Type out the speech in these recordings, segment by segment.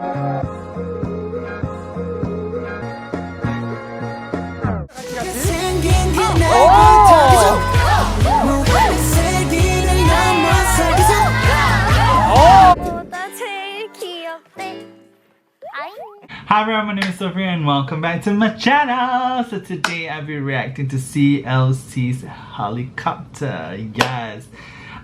Hi everyone, my name is Sophia and welcome back to my channel. So today I'll be reacting to CLC's Helicopter. Yes,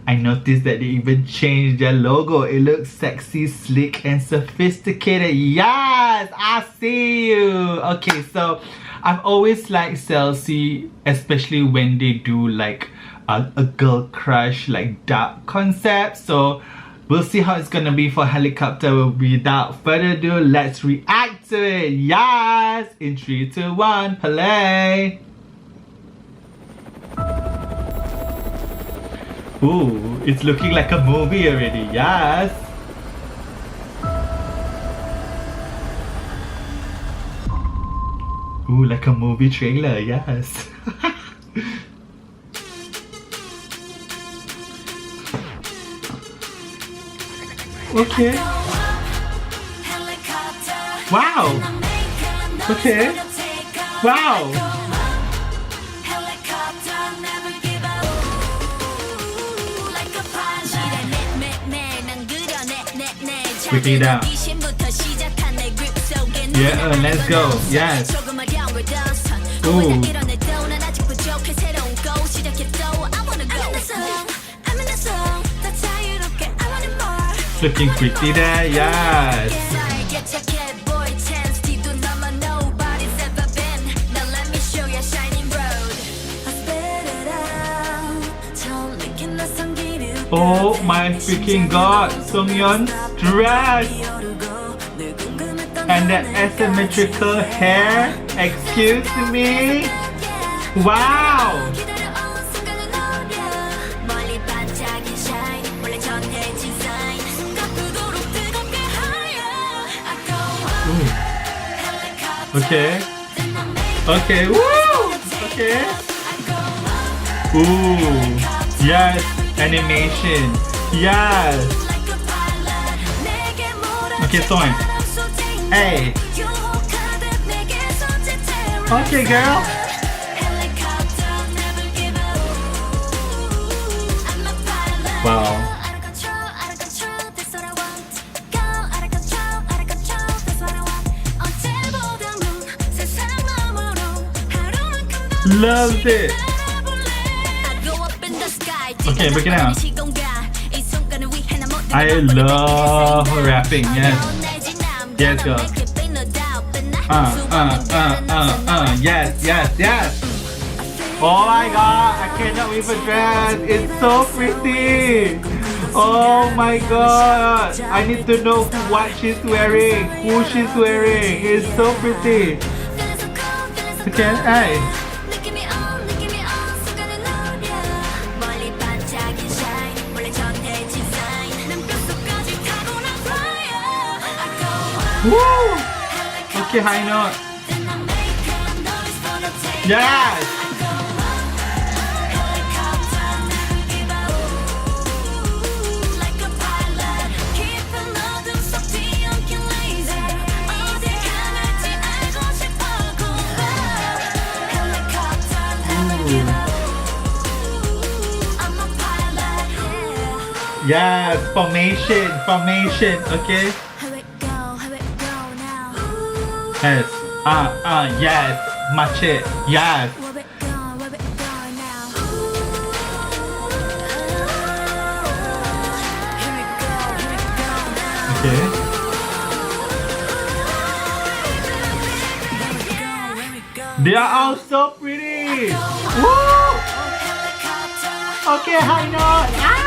I noticed that they even changed their logo. It looks sexy, sleek and sophisticated. Yes, I see you. Okay, so I've always liked CLC, especially when they do like a girl crush, like dark concept. So we'll see how it's gonna be for Helicopter. Without further ado, let's react to it. Yes! In 3, 2, 1, play! Ooh, it's looking like a movie already. Yes! Ooh, like a movie trailer. Yes! Okay. Wow. Okay. Wow. Quickly down. Yeah, let's go. Yes. Ooh. Looking pretty there, yes. Oh my freaking god, Songyeon's dress and the asymmetrical hair, excuse me. Wow. Okay. Okay. Woo! Okay. Ooh. Yes. Animation. Yes. Okay, Soin. Hey. Okay, girl. Wow. Loved it. Okay, break it down. I love rapping. Yes. Yes, girl. Yes, yes, yes. Oh my god, I cannot with a dress. It's so pretty. Oh my god. I need to know what she's wearing, who she's wearing. It's so pretty. Okay, hey. Woo! Okay, high note. Yes! Yes, formation, okay? Yes, yes, match it, yes. Okay. They are all so pretty. Woo! Okay, high note. Ow!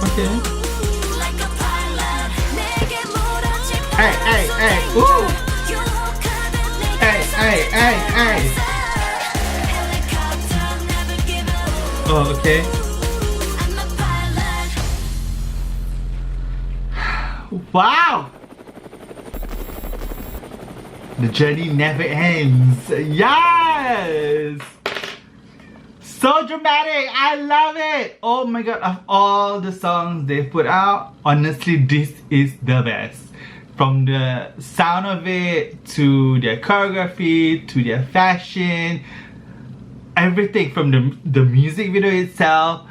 Okay. Hey, ooh! Hey. Oh, okay. Wow! The journey never ends. Yes! So dramatic. I love it. Oh my god, of all the songs they put out, honestly, this is the best. From the sound of it, to their choreography, to their fashion, everything from the music video itself.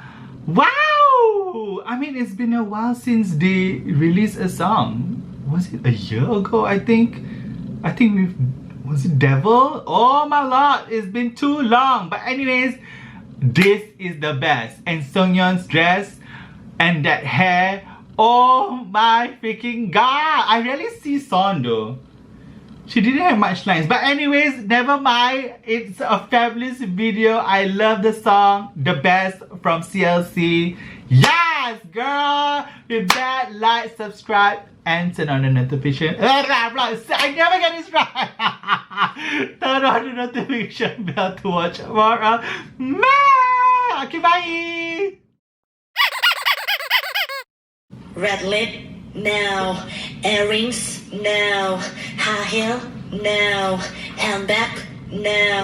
Wow! I mean, it's been a while since they released a song. Was it a year ago, I think? Was it Devil? Oh my lord, it's been too long. But anyways, this is the best. And Seungyeon's dress and that hair. Oh my freaking god. I rarely see Son though. She didn't have much lines. But anyways, never mind. It's a fabulous video. I love the song. The best from CLC. Yes, girl. With that, like, subscribe, and turn on the notification. I never get this right. Turn on the notification bell to watch more of. Okay, bye. Red lip, no. Earrings, no. High heel, no. Handbag, no.